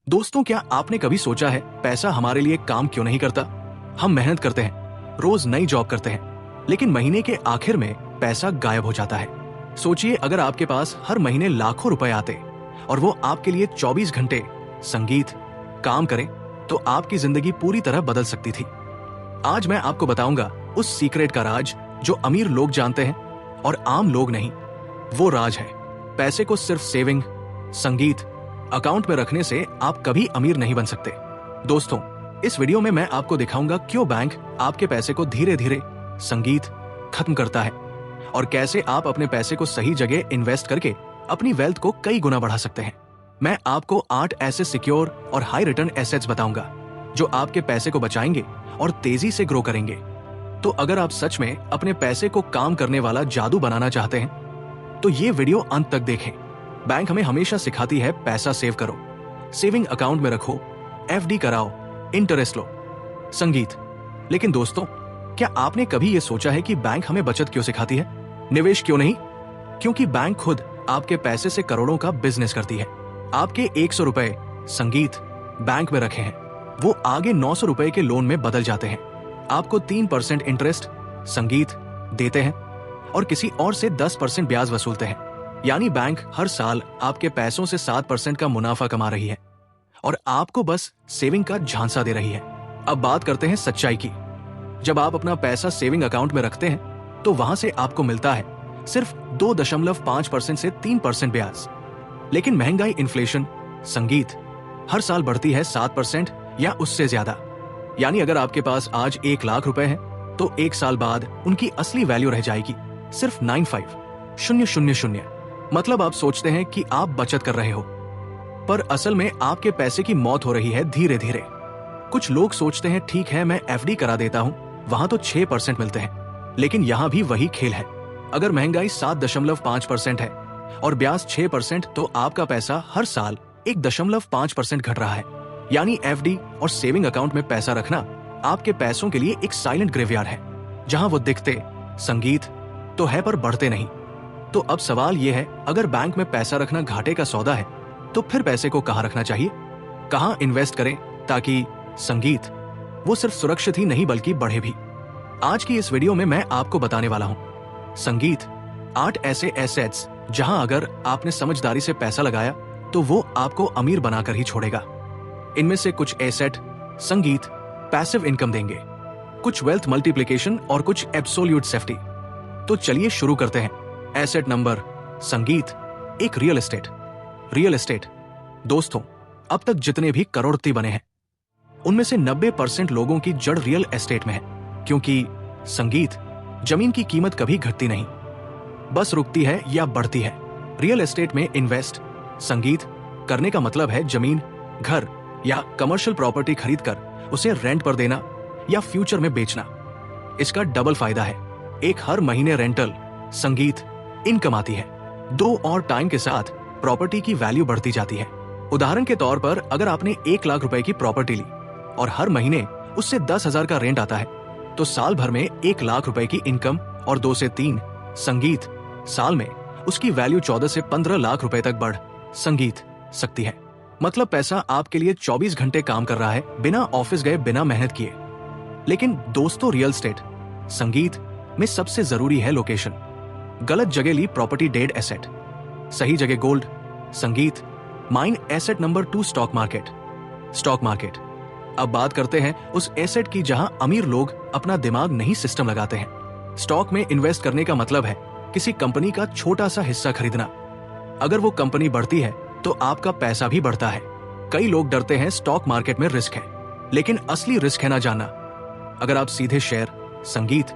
दोस्तों, क्या आपने कभी सोचा है पैसा हमारे लिए काम क्यों नहीं करता? हम मेहनत करते हैं, रोज नई जॉब करते हैं, लेकिन महीने के आखिर में पैसा गायब हो जाता है। सोचिए, अगर आपके पास हर महीने लाखों रुपए आते और वो आपके लिए 24 घंटे संगीत काम करे, तो आपकी जिंदगी पूरी तरह बदल सकती थी। आज मैं आपको बताऊंगा उस सीक्रेट का राज जो अमीर लोग जानते हैं और आम लोग नहीं। वो राज है पैसे को सिर्फ सेविंग संगीत अकाउंट में रखने से आप कभी अमीर नहीं बन सकते। दोस्तों, इस वीडियो में मैं आपको दिखाऊंगा क्यों बैंक आपके पैसे को धीरे धीरे संगीत खत्म करता है और कैसे आप अपने पैसे को सही जगह इन्वेस्ट करके अपनी वेल्थ को कई गुना बढ़ा सकते हैं। मैं आपको 8 ऐसे सिक्योर और हाई रिटर्न एसेट्स बताऊंगा जो आपके पैसे को बचाएंगे और तेजी से ग्रो करेंगे। तो अगर आप सच में अपने पैसे को काम करने वाला जादू बनाना चाहते हैं तो ये वीडियो अंत तक देखें। बैंक हमें हमेशा सिखाती है पैसा सेव करो, सेविंग अकाउंट में रखो, एफडी कराओ, इंटरेस्ट लो, संगीत। लेकिन दोस्तों, क्या आपने कभी ये सोचा है कि बैंक हमें बचत क्यों सिखाती है, निवेश क्यों नहीं? क्योंकि बैंक खुद आपके पैसे से करोड़ों का बिजनेस करती है। आपके 100 रुपए संगीत बैंक में रखे हैं, वो आगे 900 रुपए के लोन में बदल जाते हैं। आपको 3% इंटरेस्ट संगीत देते हैं और किसी और से 10% ब्याज वसूलते हैं। यानी बैंक हर साल आपके पैसों से 7% का मुनाफा कमा रही है और आपको बस सेविंग का झांसा दे रही है। अब बात करते हैं सच्चाई की। जब आप अपना पैसा सेविंग अकाउंट में रखते हैं तो वहां से आपको मिलता है सिर्फ 2.5% से 3% ब्याज। लेकिन महंगाई इन्फ्लेशन संगीत हर साल बढ़ती है 7% या उससे ज्यादा। यानी अगर आपके पास आज 1 लाख रुपए हैं तो 1 साल बाद उनकी असली वैल्यू रह जाएगी सिर्फ 95,000। मतलब आप सोचते हैं कि आप बचत कर रहे हो, पर असल में आपके पैसे की मौत हो रही है धीरे धीरे। कुछ लोग सोचते हैं ठीक है, मैं एफडी करा देता हूं, वहां तो 6% मिलते हैं। लेकिन यहां भी वही खेल है। अगर महंगाई 7.5% है और ब्याज 6%, तो आपका पैसा हर साल 1.5% घट रहा है। यानी एफडी और सेविंग अकाउंट में पैसा रखना आपके पैसों के लिए एक साइलेंट ग्रेवयार्ड है, जहां वो दिखते संगीत तो है पर बढ़ते नहीं। तो अब सवाल यह है, अगर बैंक में पैसा रखना घाटे का सौदा है तो फिर पैसे को कहां रखना चाहिए, कहां इन्वेस्ट करें ताकि संगीत वो सिर्फ सुरक्षित ही नहीं बल्कि बढ़े भी। आज की इस वीडियो में मैं आपको बताने वाला हूं संगीत 8 ऐसे एसेट्स जहां अगर आपने समझदारी से पैसा लगाया तो वो आपको अमीर बनाकर ही छोड़ेगा। इनमें से कुछ एसेट संगीत पैसिव इनकम देंगे, कुछ वेल्थ मल्टीप्लिकेशन और कुछ एब्सोल्यूट सेफ्टी। तो चलिए शुरू करते हैं। एसेट नंबर संगीत, एक रियल एस्टेट। दोस्तों, अब तक जितने भी करोड़पति बने हैं उनमें से 90% लोगों की जड़ रियल एस्टेट में है, क्योंकि संगीत जमीन की कीमत कभी घटती नहीं, बस रुकती है या बढ़ती है। रियल एस्टेट में इन्वेस्ट संगीत करने का मतलब है जमीन, घर या कमर्शियल प्रॉपर्टी खरीदकर उसे रेंट पर देना या फ्यूचर में बेचना। इसका डबल फायदा है, एक हर महीने रेंटल संगीत इनकम आती है, 2 और टाइम के साथ प्रॉपर्टी की वैल्यू बढ़ती जाती है। उदाहरण के तौर पर अगर आपने 1 लाख रुपए की प्रॉपर्टी ली और हर महीने उससे 10,000 का रेंट आता है, तो साल भर में 1 लाख रुपए की इनकम और 2 से 3 संगीत साल में उसकी वैल्यू 14 से 15 लाख रुपए तक बढ़ संगीत सकती है। मतलब पैसा आपके लिए 24 घंटे काम कर रहा है, बिना ऑफिस गए, बिना मेहनत किए। लेकिन दोस्तों, रियल एस्टेट संगीत में सबसे जरूरी है लोकेशन। गलत जगह ली प्रॉपर्टी डेड एसेट, सही जगह गोल्ड संगीत mine. Asset number 2 stock market. अब बात करते हैं उस एसेट की जहां अमीर लोग अपना दिमाग नहीं सिस्टम लगाते हैं। स्टॉक में इन्वेस्ट करने का मतलब है किसी कंपनी का छोटा सा हिस्सा खरीदना। अगर वो कंपनी बढ़ती है तो आपका पैसा भी बढ़ता है। कई लोग डरते हैं स्टॉक मार्केट में रिस्क है, लेकिन असली रिस्क है ना जानना। अगर आप सीधे शेयर संगीत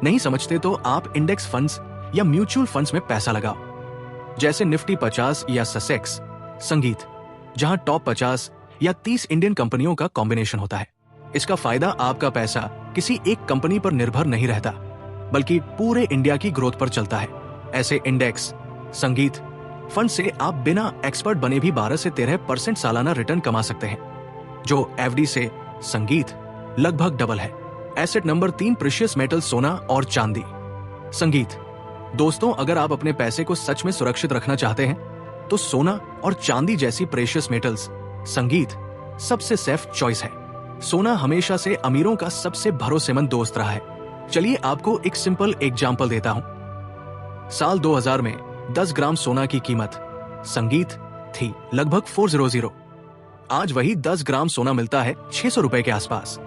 नहीं समझते तो आप इंडेक्स फंड्स या म्यूचुअल फंड्स में पैसा लगाओ, जैसे निफ्टी 50 या ससेक्स संगीत, जहां टॉप 50 या 30 इंडियन कंपनियों का कॉम्बिनेशन होता है। इसका फायदा आपका पैसा किसी एक कंपनी पर निर्भर नहीं रहता, बल्कि पूरे इंडिया की ग्रोथ पर चलता है। ऐसे इंडेक्स संगीत फंड से आप बिना एक्सपर्ट बने भी 12 से 13% सालाना रिटर्न कमा सकते हैं, जो एफडी से संगीत लगभग डबल है। एसेट नंबर 3 प्रीशियस मेटल, सोना और चांदी संगीत। दोस्तों, अगर आप अपने पैसे को सच में सुरक्षित रखना चाहते हैं तो सोना और चांदी जैसी प्रेशियस मेटल्स संगीत सबसे सेफ चॉइस है। सोना हमेशा से अमीरों का सबसे भरोसेमंद दोस्त रहा है। चलिए आपको एक सिंपल एग्जाम्पल देता हूं। साल 2000 में 10 ग्राम सोना की कीमत संगीत थी लगभग 400। आज वही 10 ग्राम सोना मिलता है 600 रुपए के आसपास।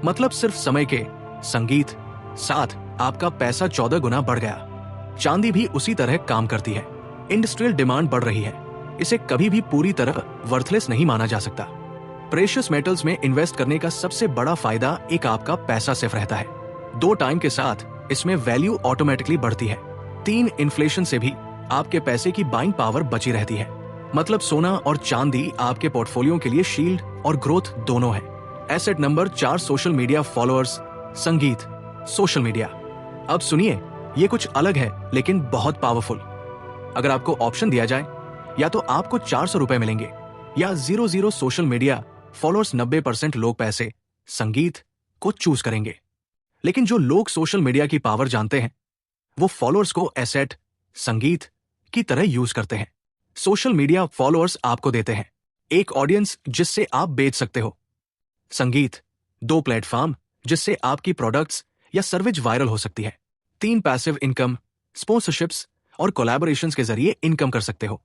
मतलब सिर्फ समय के संगीत साथ आपका पैसा 14 गुना बढ़ गया। चांदी भी उसी तरह काम करती है। इंडस्ट्रियल डिमांड बढ़ रही है, इसे कभी भी पूरी तरह वर्थलेस नहीं माना जा सकता। प्रेशियस मेटल्स में इन्वेस्ट करने का सबसे बड़ा फायदा एक आपका पैसा सेफ रहता है। 2 टाइम के साथ इसमें वैल्यू ऑटोमेटिकली बढ़ती है। 3 इन्फ्लेशन से भी आपके पैसे की बाइंग पावर बची रहती है। मतलब सोना और चांदी आपके पोर्टफोलियो के लिए शील्ड और ग्रोथ दोनों है। Asset number 4 social media followers. संगीत सोशल मीडिया। अब सुनिए, ये कुछ अलग है लेकिन बहुत पावरफुल। अगर आपको ऑप्शन दिया जाए, या तो आपको 400 रुपए मिलेंगे या 00 सोशल मीडिया फॉलोअर्स, 90% लोग पैसे संगीत को चूज करेंगे। लेकिन जो लोग सोशल मीडिया की पावर जानते हैं, वो फॉलोअर्स को एसेट संगीत की तरह यूज करते हैं। सोशल मीडिया फॉलोअर्स आपको देते हैं एक ऑडियंस जिससे आप बेच सकते हो। संगीत 2 प्लेटफॉर्म जिससे आपकी प्रोडक्ट्स या सर्विस वायरल हो सकती है। 3 पैसिव इनकम, स्पॉन्सरशिप्स और कोलैबोरेशंस के जरिए इनकम कर सकते हो।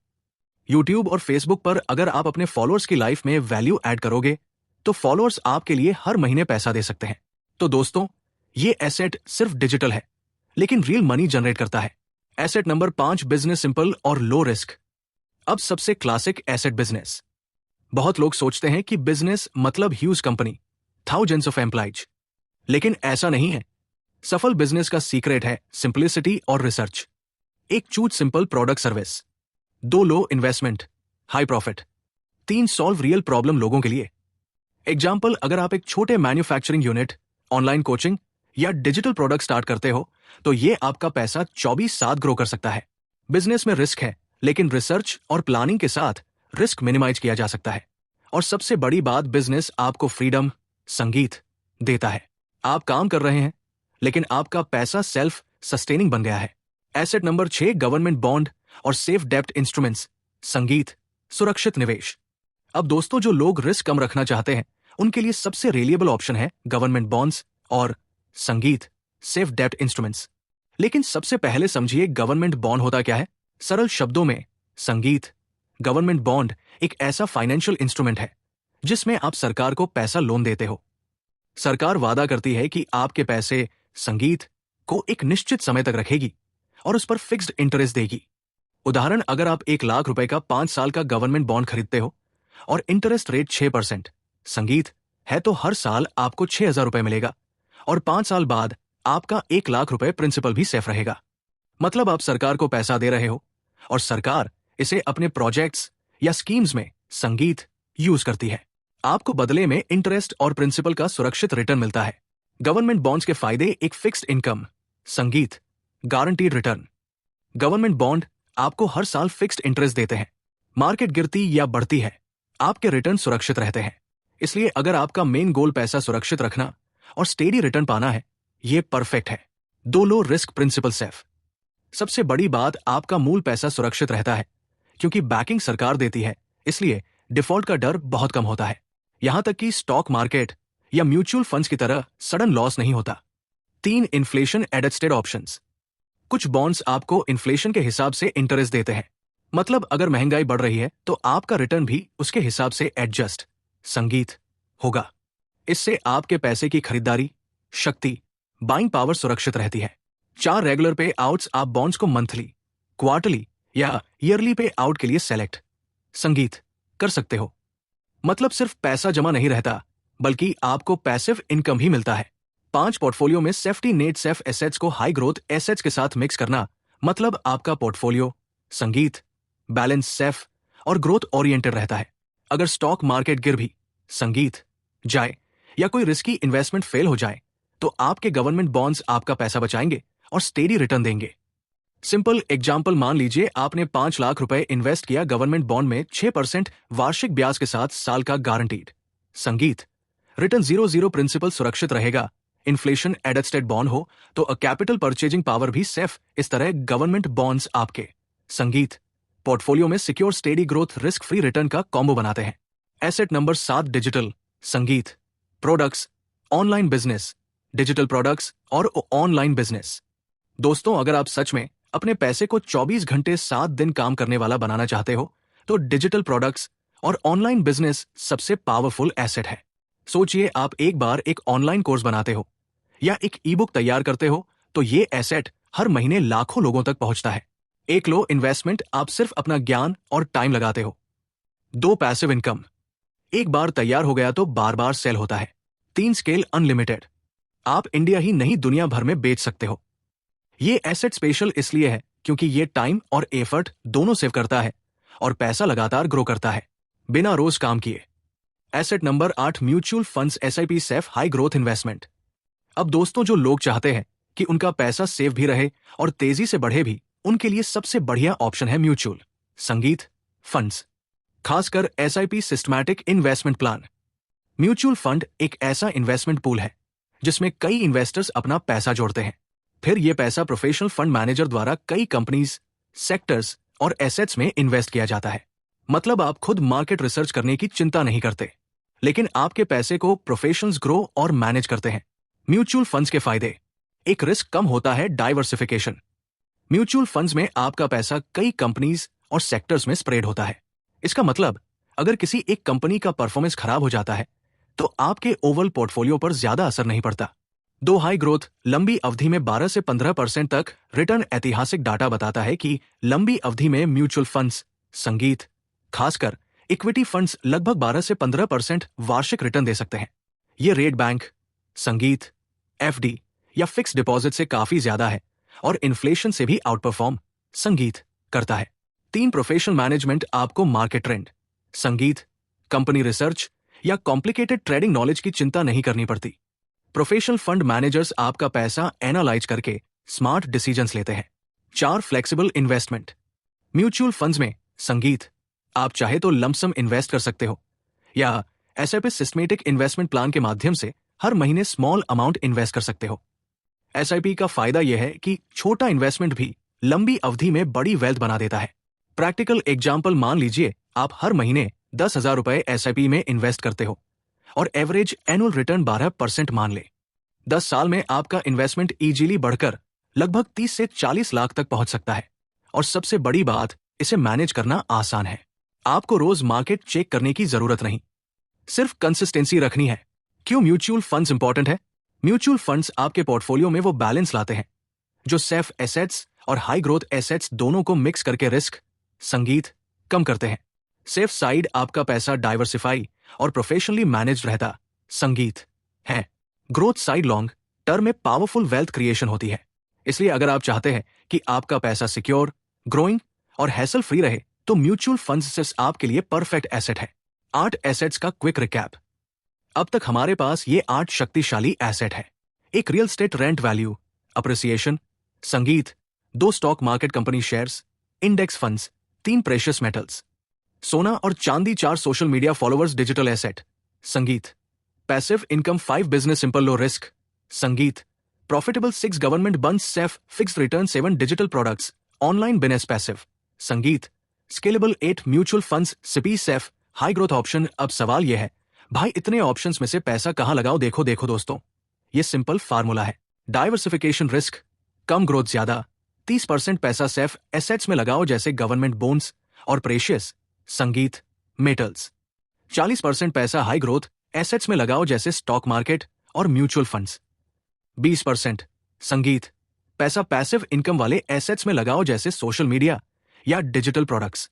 यूट्यूब और फेसबुक पर अगर आप अपने फॉलोअर्स की लाइफ में वैल्यू ऐड करोगे तो फॉलोअर्स आपके लिए हर महीने पैसा दे सकते हैं। तो दोस्तों, ये एसेट सिर्फ डिजिटल है लेकिन रियल मनी जनरेट करता है। एसेट नंबर 5 बिजनेस सिंपल और लो रिस्क। अब सबसे क्लासिक एसेट बिजनेस। बहुत लोग सोचते हैं कि बिजनेस मतलब huge company, thousands of employees, लेकिन ऐसा नहीं है। सफल बिजनेस का सीक्रेट है सिंपलिसिटी और रिसर्च। एक choose simple product service, 2 low investment high profit, 3 solve real problem लोगों के लिए। एग्जाम्पल, अगर आप एक छोटे मैन्युफैक्चरिंग यूनिट, ऑनलाइन कोचिंग या डिजिटल प्रोडक्ट स्टार्ट करते हो तो ये आपका पैसा 24/7 ग्रो कर सकता है। बिजनेस में रिस्क है लेकिन रिसर्च और प्लानिंग के साथ रिस्क मिनिमाइज किया जा सकता है। और सबसे बड़ी बात, बिजनेस आपको फ्रीडम संगीत देता है। आप काम कर रहे हैं लेकिन आपका पैसा सेल्फ सस्टेनिंग बन गया है। एसेट नंबर 6 गवर्नमेंट बॉन्ड और सेफ डेब्ट इंस्ट्रूमेंट्स। संगीत सुरक्षित निवेश। अब दोस्तों, जो लोग रिस्क कम रखना चाहते हैं उनके लिए सबसे रिलायबल ऑप्शन है गवर्नमेंट बॉन्ड्स और संगीत सेफ डेब्ट इंस्ट्रूमेंट्स। लेकिन सबसे पहले समझिए गवर्नमेंट बॉन्ड होता क्या है। सरल शब्दों में संगीत गवर्नमेंट बॉन्ड एक ऐसा फाइनेंशियल इंस्ट्रूमेंट है जिसमें आप सरकार को पैसा लोन देते हो। सरकार वादा करती है कि आपके पैसे संगीत को एक निश्चित समय तक रखेगी और उस पर फिक्स्ड इंटरेस्ट देगी। उदाहरण, अगर आप 1 लाख रुपए का 5 साल का गवर्नमेंट बॉन्ड खरीदते हो और इंटरेस्ट रेट 6% संगीत है तो हर साल आपको 6,000 रुपए मिलेगा और 5 साल बाद आपका 1 लाख रुपए प्रिंसिपल भी सेफ रहेगा। मतलब आप सरकार को पैसा दे रहे हो और सरकार इसे अपने प्रोजेक्ट्स या स्कीम्स में संगीत यूज करती है। आपको बदले में इंटरेस्ट और प्रिंसिपल का सुरक्षित रिटर्न मिलता है। गवर्नमेंट बॉन्ड्स के फायदे, एक फिक्स्ड इनकम संगीत गारंटीड रिटर्न। गवर्नमेंट बॉन्ड आपको हर साल फिक्स्ड इंटरेस्ट देते हैं। मार्केट गिरती या बढ़ती है, आपके रिटर्न सुरक्षित रहते हैं। इसलिए अगर आपका मेन गोल पैसा सुरक्षित रखना और स्टेडी रिटर्न पाना है, ये परफेक्ट है। 2 लो रिस्क प्रिंसिपल सेफ। सबसे बड़ी बात, आपका मूल पैसा सुरक्षित रहता है क्योंकि बैकिंग सरकार देती है, इसलिए डिफॉल्ट का डर बहुत कम होता है। यहां तक कि स्टॉक मार्केट या म्यूचुअल फंड्स की तरह सडन लॉस नहीं होता। 3 इन्फ्लेशन एडजस्टेड ऑप्शंस। कुछ बॉन्ड्स आपको इन्फ्लेशन के हिसाब से इंटरेस्ट देते हैं। मतलब अगर महंगाई बढ़ रही है तो आपका रिटर्न भी उसके हिसाब से एडजस्ट संगीत होगा। इससे आपके पैसे की खरीदारी शक्ति, बाइंग पावर सुरक्षित रहती है। 4 रेगुलर पे आउट्स। आप बॉन्ड्स को मंथली, क्वार्टरली या ईयरली पे आउट के लिए सेलेक्ट संगीत कर सकते हो। मतलब सिर्फ पैसा जमा नहीं रहता बल्कि आपको पैसिव इनकम ही मिलता है। 5 पोर्टफोलियो में सेफ्टी नेट सेफ एसेट्स को हाई ग्रोथ एसेट्स के साथ मिक्स करना। मतलब आपका पोर्टफोलियो संगीत बैलेंस, सेफ और ग्रोथ ओरिएंटेड रहता है। अगर स्टॉक मार्केट गिर भी संगीत जाए या कोई रिस्की इन्वेस्टमेंट फेल हो जाए तो आपके गवर्नमेंट बॉन्ड्स आपका पैसा बचाएंगे और स्टेडी रिटर्न देंगे। सिंपल एग्जाम्पल, मान लीजिए आपने 5 लाख रुपए इन्वेस्ट किया गवर्नमेंट बॉन्ड में 6% वार्षिक ब्याज के साथ, साल का गारंटीड संगीत रिटर्न 0 प्रिंसिपल सुरक्षित रहेगा। इन्फ्लेशन एडजस्टेड बॉन्ड हो तो कैपिटल परचेजिंग पावर भी सेफ। इस तरह गवर्नमेंट बॉन्ड्स आपके संगीत पोर्टफोलियो में secure steady growth risk free return का कॉम्बो बनाते हैं। एसेट नंबर 7, डिजिटल संगीत products, online business, digital products और ऑनलाइन बिजनेस। दोस्तों, अगर आप सच में अपने पैसे को 24 घंटे 7 दिन काम करने वाला बनाना चाहते हो, तो डिजिटल प्रोडक्ट्स और ऑनलाइन बिजनेस सबसे पावरफुल एसेट है। सोचिए, आप एक बार एक ऑनलाइन कोर्स बनाते हो या एक ई बुक तैयार करते हो, तो ये एसेट हर महीने लाखों लोगों तक पहुंचता है। एक लो इन्वेस्टमेंट, आप सिर्फ अपना ज्ञान और टाइम लगाते हो। 2, पैसिव इनकम, एक बार तैयार हो गया तो बार बार सेल होता है। 3, स्केल अनलिमिटेड, आप इंडिया ही नहीं दुनिया भर में बेच सकते हो। ये एसेट स्पेशल इसलिए है क्योंकि ये टाइम और एफर्ट दोनों सेव करता है और पैसा लगातार ग्रो करता है बिना रोज काम किए। Asset number 8, mutual funds SIP safe high growth investment. अब दोस्तों, जो लोग चाहते हैं कि उनका पैसा सेव भी रहे और तेजी से बढ़े भी, उनके लिए सबसे बढ़िया ऑप्शन है म्यूचुअल संगीत फंड्स, खासकर SIP systematic investment plan. Mutual fund एक ऐसा इन्वेस्टमेंट पूल है जिसमें कई इन्वेस्टर्स अपना पैसा जोड़ते हैं। फिर यह पैसा प्रोफेशनल फंड मैनेजर द्वारा कई कंपनीज, सेक्टर्स और एसेट्स में इन्वेस्ट किया जाता है। मतलब आप खुद मार्केट रिसर्च करने की चिंता नहीं करते, लेकिन आपके पैसे को प्रोफेशनल्स ग्रो और मैनेज करते हैं। म्यूचुअल फंड्स के फायदे: एक, रिस्क कम होता है, डाइवर्सिफिकेशन। म्यूचुअल फंड्स में आपका पैसा कई कंपनीज और सेक्टर्स में स्प्रेड होता है। इसका मतलब अगर किसी एक कंपनी का परफॉर्मेंस खराब हो जाता है तो आपके ओवरऑल पोर्टफोलियो पर ज्यादा असर नहीं पड़ता। 2, हाई ग्रोथ, लंबी अवधि में 12 से 15% तक रिटर्न। ऐतिहासिक डाटा बताता है कि लंबी अवधि में म्यूचुअल फंड्स संगीत, खासकर इक्विटी फंड्स, लगभग 12 से 15% वार्षिक रिटर्न दे सकते हैं। ये रेट बैंक, संगीत, एफडी या फिक्स डिपॉजिट से काफी ज्यादा है और इन्फ्लेशन से भी आउटपरफॉर्म संगीत करता है। 3, प्रोफेशनल मैनेजमेंट, आपको मार्केट ट्रेंड, संगीत, कंपनी रिसर्च या कॉम्प्लिकेटेड ट्रेडिंग नॉलेज की चिंता नहीं करनी पड़ती। प्रोफेशनल फंड मैनेजर्स आपका पैसा एनालाइज करके स्मार्ट डिसीजंस लेते हैं। 4, फ्लेक्सिबल इन्वेस्टमेंट, म्यूचुअल फंड्स में संगीत, आप चाहे तो लमसम इन्वेस्ट कर सकते हो या एसआईपी सिस्टमैटिक इन्वेस्टमेंट प्लान के माध्यम से हर महीने स्मॉल अमाउंट इन्वेस्ट कर सकते हो। एसआईपी का फायदा यह है कि छोटा इन्वेस्टमेंट भी लंबी अवधि में बड़ी वेल्थ बना देता है। प्रैक्टिकल एग्जाम्पल, मान लीजिए आप हर महीने 10,000 रुपए एसआईपी में इन्वेस्ट करते हो और एवरेज एनुअल रिटर्न 12% मान ले। 10 साल में आपका इन्वेस्टमेंट इजीली बढ़कर लगभग 30 से 40 लाख तक पहुंच सकता है। और सबसे बड़ी बात, इसे मैनेज करना आसान है। आपको रोज मार्केट चेक करने की जरूरत नहीं, सिर्फ कंसिस्टेंसी रखनी है। क्यों म्यूचुअल फंड्स इंपॉर्टेंट है? म्यूचुअल फंड्स आपके पोर्टफोलियो में वो बैलेंस लाते हैं जो सेफ एसेट्स और हाई ग्रोथ एसेट्स दोनों को मिक्स करके रिस्क संगीत कम करते हैं। सेफ साइड, आपका पैसा डाइवर्सिफाई और प्रोफेशनली मैनेज्ड रहता संगीत है। ग्रोथ साइड, लॉन्ग टर्म में पावरफुल वेल्थ क्रिएशन होती है। इसलिए अगर आप चाहते हैं कि आपका पैसा सिक्योर, ग्रोइंग और हैसल फ्री रहे, तो म्यूचुअल फंड्स सिर्फ आपके लिए परफेक्ट एसेट है। 8 एसेट्स का क्विक रिकैप। अब तक हमारे पास ये 8 शक्तिशाली एसेट है। एक, real estate rent value appreciation, संगीत। 2, stock market company shares, index funds. 3, precious metals, सोना और चांदी। 4, social media followers, digital asset, संगीत। Passive income. 5, business simple low risk, संगीत। Profitable. 6, government bonds safe fixed return. 7, digital products, online business passive, संगीत। Scalable. 8, mutual funds SIP safe high growth option. अब सवाल यह है, भाई इतने ऑप्शंस में से पैसा कहां लगाओ? देखो दोस्तों, ये सिंपल फार्मूला है। डाइवर्सिफिकेशन, रिस्क कम, ग्रोथ ज्यादा। 30% पैसा सेफ एसेट्स में लगाओ जैसे गवर्नमेंट बॉन्ड्स और प्रेशियस संगीत मेटल्स। 40% पैसा हाई ग्रोथ एसेट्स में लगाओ जैसे स्टॉक मार्केट और म्यूचुअल फंड्स। 20% संगीत पैसा पैसिव इनकम वाले एसेट्स में लगाओ जैसे सोशल मीडिया या डिजिटल प्रोडक्ट्स।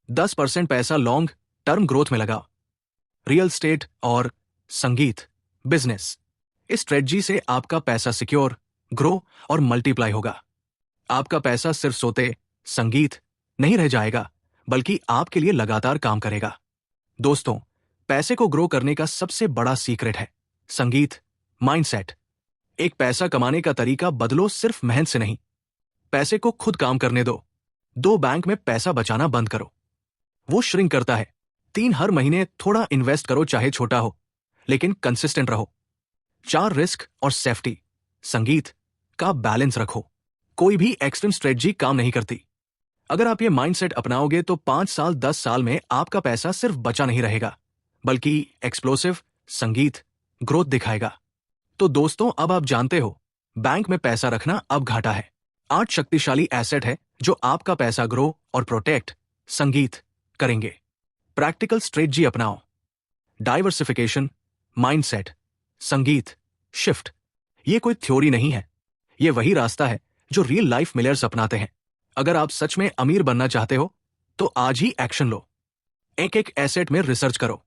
10% पैसा लॉन्ग टर्म ग्रोथ में लगाओ, रियल स्टेट और संगीत बिजनेस। इस स्ट्रेटजी से आपका पैसा सिक्योर, ग्रो और मल्टीप्लाई होगा। आपका पैसा सिर्फ सोते संगीत नहीं रह जाएगा, बल्कि आपके लिए लगातार काम करेगा। दोस्तों, पैसे को ग्रो करने का सबसे बड़ा सीक्रेट है संगीत माइंडसेट। एक पैसा कमाने का तरीका बदलो, सिर्फ मेहनत से नहीं। पैसे को खुद काम करने दो। 2, बैंक में पैसा बचाना बंद करो, वो श्रिंक करता है। 3, हर महीने थोड़ा इन्वेस्ट करो, चाहे छोटा हो लेकिन कंसिस्टेंट रहो। 4, रिस्क और सेफ्टी संगीत का बैलेंस रखो। कोई भी एक्सट्रीम स्ट्रेटजी काम नहीं करती। अगर आप ये माइंडसेट अपनाओगे तो 5 साल 10 साल में आपका पैसा सिर्फ बचा नहीं रहेगा, बल्कि एक्सप्लोसिव संगीत ग्रोथ दिखाएगा। तो दोस्तों, अब आप जानते हो बैंक में पैसा रखना अब घाटा है। 8 शक्तिशाली एसेट है जो आपका पैसा ग्रो और प्रोटेक्ट संगीत करेंगे। प्रैक्टिकल स्ट्रेटजी अपनाओ। डाइवर्सिफिकेशन, माइंडसेट, संगीत, शिफ्ट। ये कोई थ्योरी नहीं है, ये वही रास्ता है जो रियल लाइफ मिलियर्स अपनाते हैं। अगर आप सच में अमीर बनना चाहते हो तो आज ही एक्शन लो। एक एक एसेट में रिसर्च करो,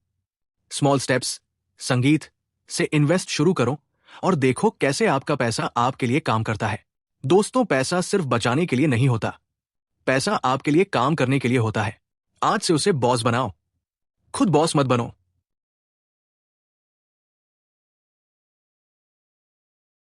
स्मॉल स्टेप्स, संगीत से इन्वेस्ट शुरू करो और देखो कैसे आपका पैसा आपके लिए काम करता है। दोस्तों, पैसा सिर्फ बचाने के लिए नहीं होता, पैसा आपके लिए काम करने के लिए होता है। आज से उसे बॉस बनाओ। खुद बॉस मत बनो,